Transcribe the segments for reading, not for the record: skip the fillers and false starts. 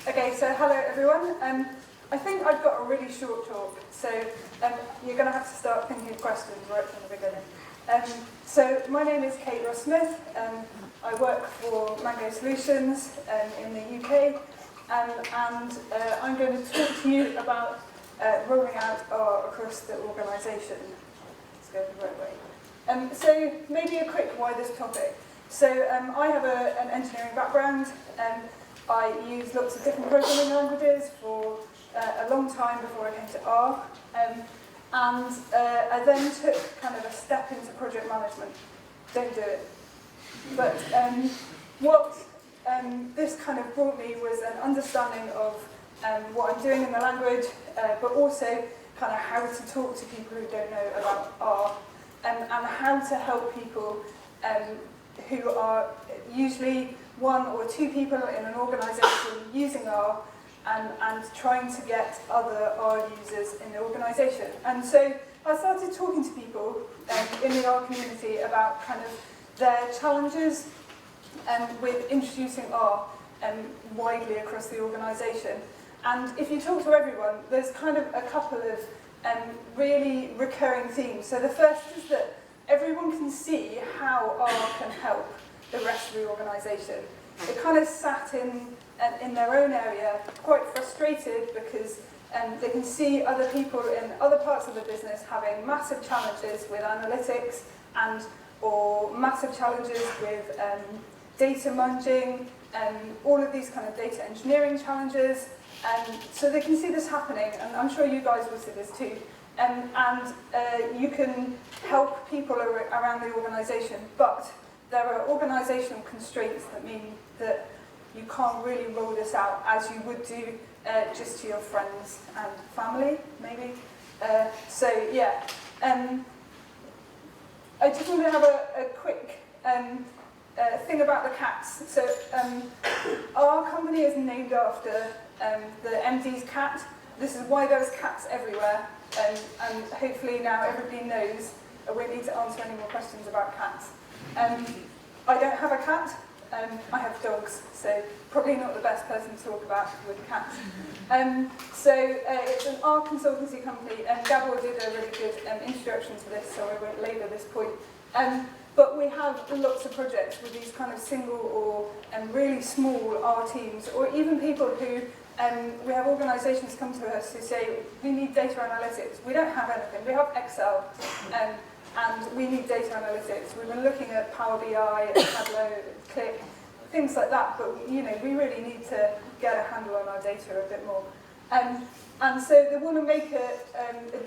Okay, so hello everyone. I think I've got a really short talk, so you're going to have to start thinking of questions right from the beginning. So my name is Kate Ross-Smith. I work for Mango Solutions in the UK, and I'm going to talk to you about rolling out R across the organisation. Let's go the right way. So maybe a quick why this topic. So I have an engineering background. I used lots of different programming languages for a long time before I came to R. I then took kind of a step into project management. Don't do it. But what this kind of brought me was an understanding of what I'm doing in the language, but also kind of how to talk to people who don't know about R, and how to help people who are usually one or two people in an organisation using R and trying to get other R users in the organisation. And so I started talking to people in the R community about kind of their challenges with introducing R widely across the organisation. And if you talk to everyone, there's kind of a couple of really recurring themes. So the first is that everyone can see how R can help the rest of the organisation. They kind of sat in their own area, quite frustrated because they can see other people in other parts of the business having massive challenges with analytics or massive challenges with data munging, all of these kind of data engineering challenges. So they can see this happening, and I'm sure you guys will see this too. You can help people around the organisation, but there are organisational constraints that mean that you can't really roll this out as you would do just to your friends and family, maybe. I just want to have a quick thing about the cats. So our company is named after the MD's cat. This is why there's cats everywhere, and hopefully now everybody knows I won't need to answer any more questions about cats. I don't have a cat. I have dogs, so probably not the best person to talk about with cats. It's an R consultancy company, and Gabor did a really good introduction to this, so I won't labour this point. But we have lots of projects with these kind of single or really small R teams, or even people who, we have organisations come to us who say, we need data analytics. We don't have anything. We have Excel, and we need data analytics. We've been looking at Power BI, and Tableau, Click, things like that, but we really need to get a handle on our data a bit more. And so they want to make a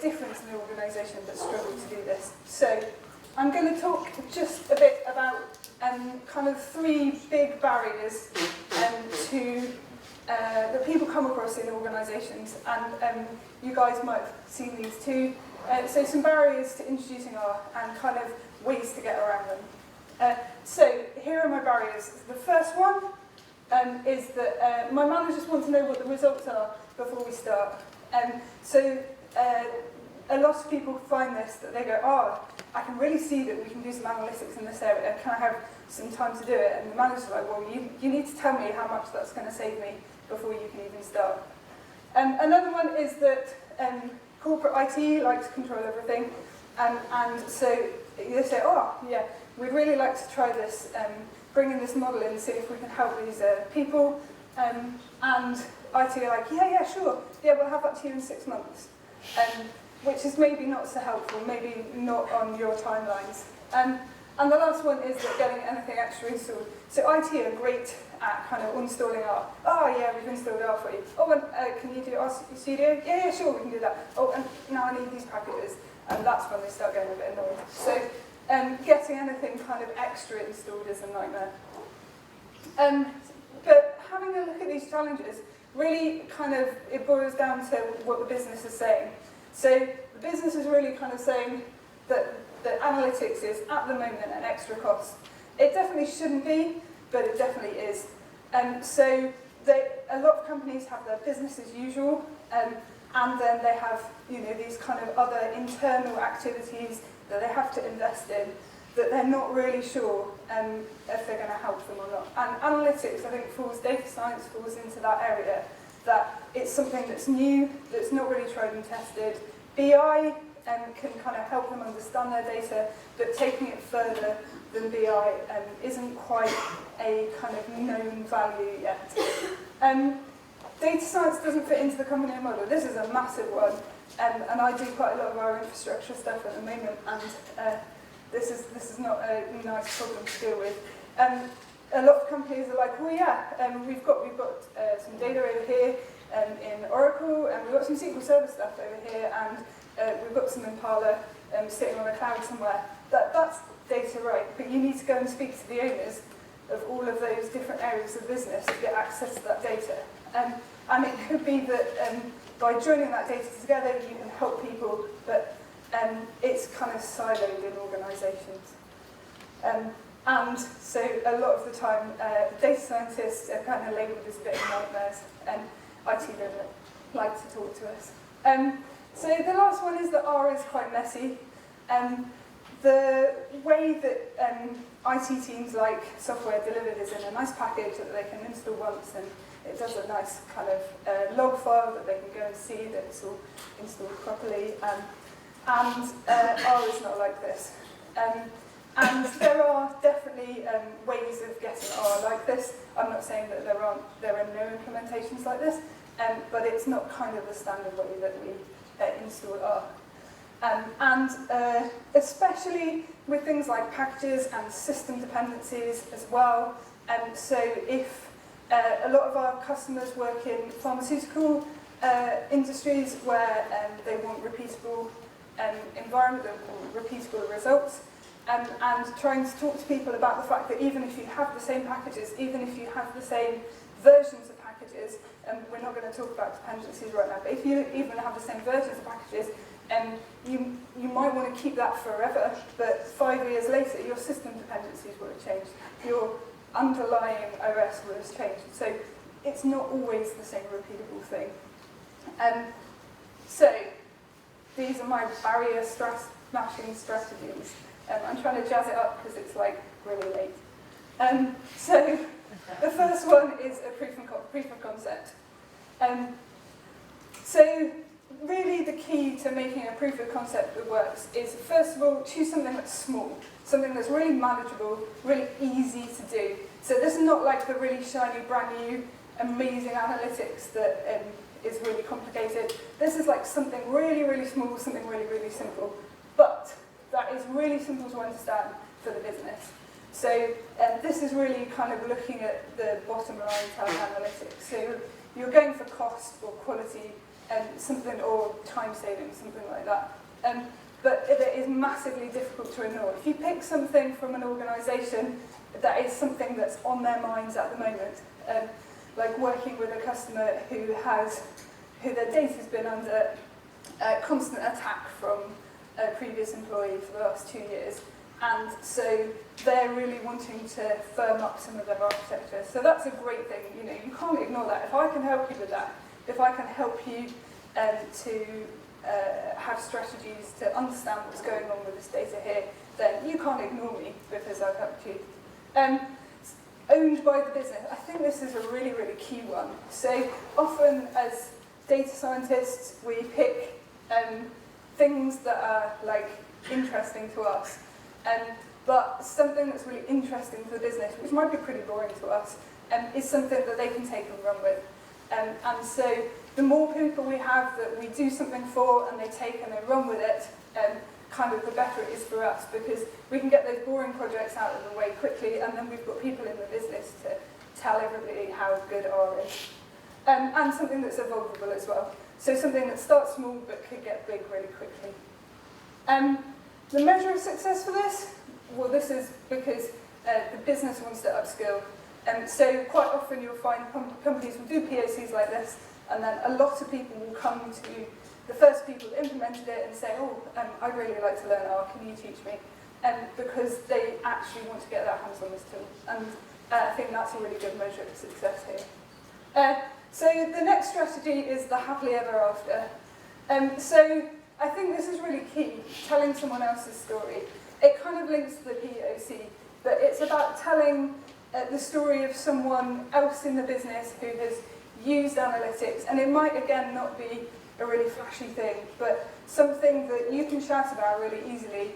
difference in the organisation but struggle to do this. So I'm going to talk just a bit about kind of three big barriers that people come across in organisations, and you guys might have seen these too. So some barriers to introducing R and kind of ways to get around them. So here are my barriers. The first one is that my managers want to know what the results are before we start. A lot of people find this, that they go, I can really see that we can do some analytics in this area. Can I have some time to do it? And the manager's like, well, you need to tell me how much that's going to save me before you can even start. Another one is that corporate IT likes to control everything, and so they say, we'd really like to try this, bring in this model in, see if we can help these people, and IT are like, yeah, sure, we'll have that to you in 6 months, which is maybe not so helpful, maybe not on your timelines. And the last one is that getting anything extra installed. So IT are great at kind of installing R. We've installed R for you. Can you do R Studio? Yeah, sure, we can do that. And now I need these packages. And that's when they start getting a bit annoyed. So getting anything kind of extra installed is a nightmare. But having a look at these challenges, really kind of, it boils down to what the business is saying. So the business is really kind of saying that analytics is, at the moment, an extra cost. It definitely shouldn't be, but it definitely is. A lot of companies have their business as usual, and then they have these kind of other internal activities that they have to invest in that they're not really sure if they're going to help them or not. And analytics, I think, data science falls into that area, that it's something that's new, that's not really tried and tested. BI can kind of help them understand their data, but taking it further than BI isn't quite a kind of known value yet. Data science doesn't fit into the company model. This is a massive one, and I do quite a lot of our infrastructure stuff at the moment, and this is not a nice problem to deal with. A lot of companies are like, well, yeah, we've got some data over here in Oracle, and we've got some SQL Server stuff over here, and we've got some Impala sitting on a cloud somewhere. That's data, right? But you need to go and speak to the owners of all of those different areas of business to get access to that data. And it could be that by joining that data together, you can help people, but it's kind of siloed in organisations. And so a lot of the time, data scientists are kind of labelled as a bit of nightmares, and IT don't like to talk to us. So the last one is that R is quite messy. The way that IT teams like software delivered is in a nice package that they can install once, and it does a nice kind of log file that they can go and see that it's all installed properly. And R is not like this. And there are definitely ways of getting R like this. I'm not saying that there are no implementations like this, but it's not kind of the standard way that we install R. And especially with things like packages and system dependencies as well. So if a lot of our customers work in pharmaceutical industries where they want repeatable environment, they want repeatable results, and trying to talk to people about the fact that even if you have the same packages, even if you have the same versions of packages, and we're not going to talk about dependencies right now, but if you even have the same versions of packages, you might want to keep that forever, but 5 years later, your system dependencies will have changed. Your underlying OS will have changed. So it's not always the same repeatable thing. So these are my barrier smashing strategies. I'm trying to jazz it up because it's like really late. So the first one is a proof of concept. So really the key to making a proof of concept that works is, first of all, choose something that's small, something that's really manageable, really easy to do. So this is not like the really shiny, brand new, amazing analytics that is really complicated. This is like something really, really small, something really, really simple. But that is really simple to understand for the business. So this is really kind of looking at the bottom line type analytics. So you're going for cost or quality, something, or time saving, something like that. But it is massively difficult to ignore. If you pick something from an organisation that is something that's on their minds at the moment, like working with a customer who their data's been under constant attack from a previous employee for the last 2 years, and so they're really wanting to firm up some of their architecture. So that's a great thing. You know, you can't ignore that. If I can help you with that, if I can help you to have strategies to understand what's going on with this data here, then you can't ignore me because I've helped you. Owned by the business. I think this is a really, really key one. So often as data scientists, we pick things that are like interesting to us, but something that's really interesting to the business, which might be pretty boring to us, is something that they can take and run with. And so the more people we have that we do something for and they take and they run with it, kind of the better it is for us, because we can get those boring projects out of the way quickly, and then we've got people in the business to tell everybody how good R is. And something that's evolvable as well. So something that starts small but could get big really quickly. The measure of success for this? Well, this is because the business wants to upskill. So quite often you'll find companies will do POCs like this, and then a lot of people will come to the first people that implemented it and say, oh, I'd really like to learn R, can you teach me? Because they actually want to get their hands on this tool. And I think that's a really good measure of success here. So the next strategy is the happily ever after. So I think this is really key, telling someone else's story. It kind of links to the POC, but it's about telling the story of someone else in the business who has used analytics, and it might again not be a really flashy thing, but something that you can shout about really easily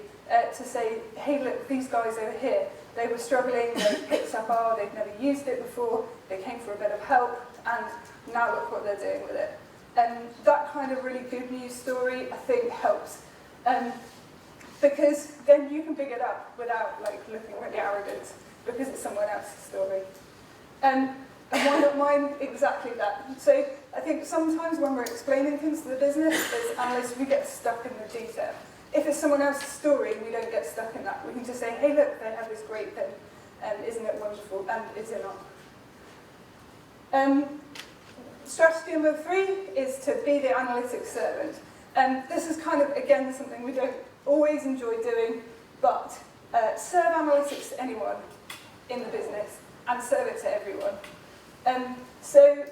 to say, hey look, these guys over here, they were struggling, they picked up R, they'd never used it before, they came for a bit of help, and now look what they're doing with it. And that kind of really good news story, I think, helps. Because then you can pick it up without looking really arrogant, because it's someone else's story. And why not mine? Exactly that. So I think sometimes when we're explaining things to the business, as analysts, we get stuck in the detail. If it's someone else's story, we don't get stuck in that. We can just say, hey, look, they have this great thing, and isn't it wonderful? And is it not? Strategy number 3 is to be the analytics servant. And this is kind of, again, something we don't always enjoy doing, but serve analytics to anyone in the business and serve it to everyone. So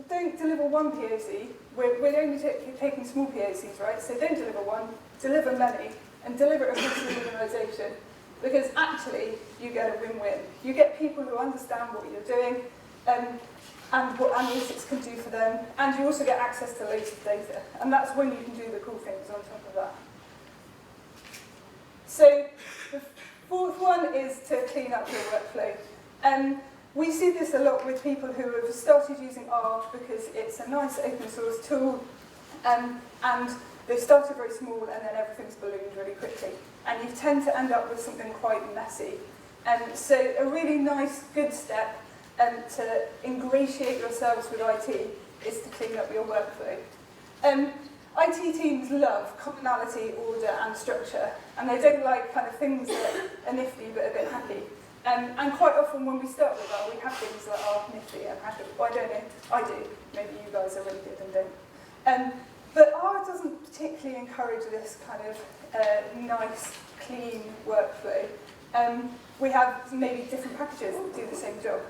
don't deliver one POC. We're only taking small POCs, right? So don't deliver one, deliver many, and deliver it across the organisation. Because actually, you get a win-win. You get people who understand what you're doing, and what analytics can do for them, and you also get access to loads of data. And that's when you can do the cool things on top of that. So the 4th one is to clean up your workflow. We see this a lot with people who have started using R because it's a nice open source tool, and they started very small and then everything's ballooned really quickly. And you tend to end up with something quite messy. So a really nice, good step to ingratiate yourselves with IT is to clean up your workflow. IT teams love commonality, order, and structure, and they don't like kind of things that are nifty but a bit happy. And quite often when we start with R, we have things that are nifty and happy. Well, I don't know, I do. Maybe you guys are really good and don't. But R doesn't particularly encourage this kind of nice, clean workflow. We have maybe different packages that do the same job.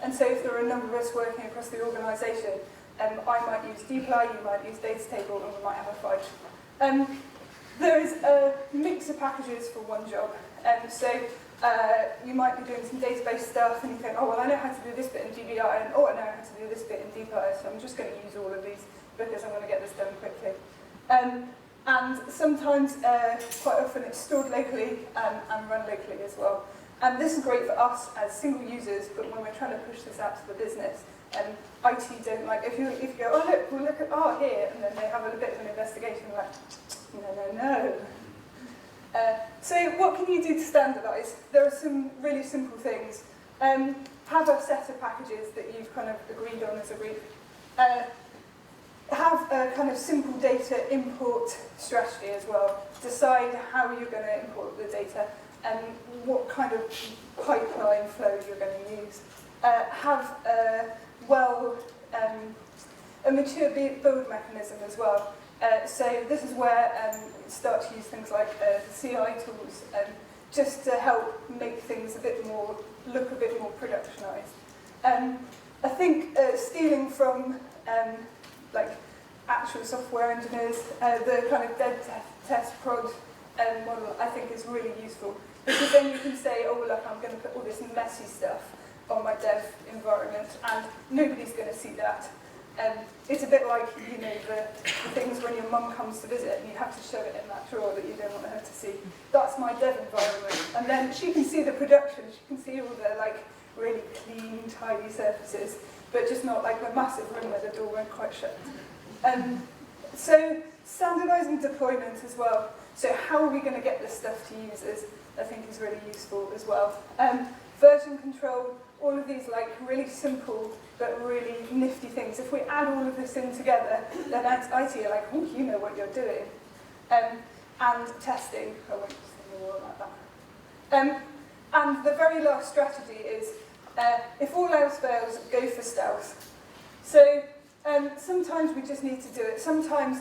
And so if there are a number of us working across the organisation, I might use dplyr, you might use data table, and we might have a fight. There is a mix of packages for one job. So you might be doing some database stuff, and you think, oh, well, I know how to do this bit in DBI, and oh, I know how to do this bit in dplyr, so I'm just going to use all of these because I'm going to get this done quickly. And sometimes, quite often, it's stored locally and run locally as well. And this is great for us as single users, but when we're trying to push this out to the business, IT don't like, if you go, oh look, we'll look at R here, and then they have a bit of an investigation, like, no. So what can you do to standardise? There are some really simple things. Have a set of packages that you've kind of agreed on as a group. Have a kind of simple data import strategy as well. Decide how you're going to import the data and what kind of pipeline flow you're going to use. Have a mature build mechanism as well. So this is where start to use things like the CI tools just to help make things look a bit more productionized. I think stealing from actual software engineers, the kind of dev test prod model I think is really useful, because then you can say, oh, well, look, I'm going to put all this messy stuff on my dev environment, and nobody's going to see that. It's a bit like, the things when your mum comes to visit and you have to shove it in that drawer that you don't want her to see. That's my dev environment. And then she can see the production, she can see all the really clean, tidy surfaces, but just not like the massive room where the door won't quite shut. So standardising deployment as well. So how are we going to get this stuff to users, I think is really useful as well. Version control, all of these really simple but really nifty things. If we add all of this in together, then IT are like, oh, you know what you're doing. And testing, I won't say more about that. And the very last strategy is, if all else fails, go for stealth. So sometimes we just need to do it. Sometimes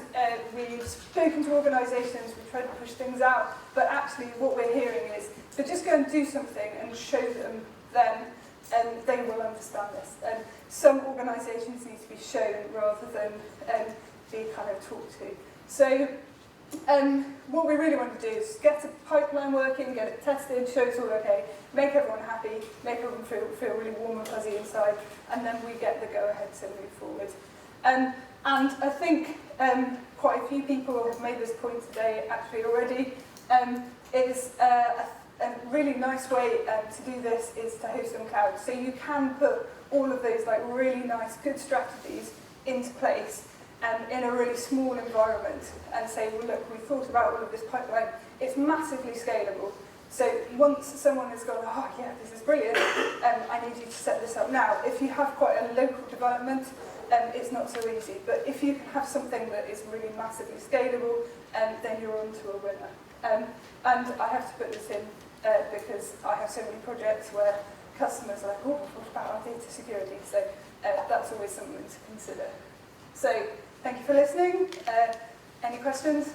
we've spoken to organisations, we try to push things out, but actually what we're hearing is, so just go and do something and show them then, and they will understand this. And some organisations need to be shown rather than be kind of talked to. So what we really want to do is get a pipeline working, get it tested, show it's all okay, make everyone happy, make everyone feel really warm and fuzzy inside, and then we get the go-ahead to move forward. And I think quite a few people have made this point today actually already. A really nice way to do this is to host on cloud. So you can put all of those like really nice, good strategies into place in a really small environment and say, well, look, we thought about all of this pipeline. It's massively scalable. So once someone has gone, oh yeah, this is brilliant, I need you to set this up now. If you have quite a local development, it's not so easy. But if you can have something that is really massively scalable, then you're on to a winner. And I have to put this in because I have so many projects where customers are like, oh, what about our data security? So that's always something to consider. So thank you for listening. Any questions?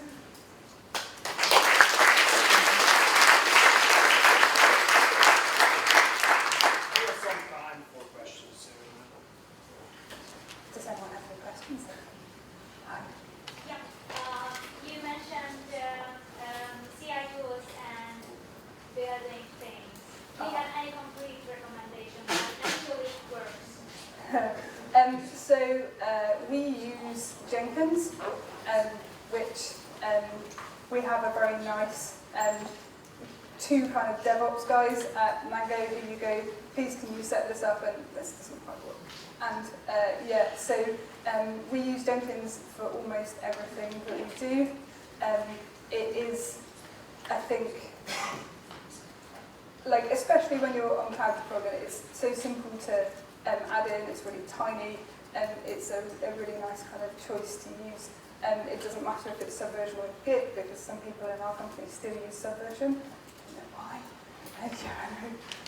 Does anyone have any questions? Hi. Yeah, you mentioned CI tools and building things. Do you have any complete recommendations that actually works? So we use Jenkins, which we have a very nice two kind of DevOps guys at Mango who you go, please can you set this up, and this doesn't quite work. And yeah, so we use Jenkins for almost everything that we do. It is, I think, like especially when you're on cloud deployment, it's so simple to add in. It's really tiny, and it's a really nice kind of choice to use. It doesn't matter if it's Subversion or Git, because some people in our company still use Subversion. I don't know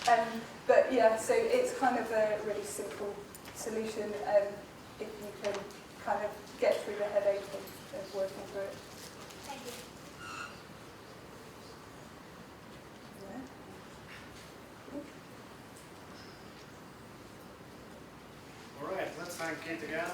why. But yeah, so it's kind of a really simple solution if you can kind of get through the headache of working through it. Thank you. All right, let's thank Kate again.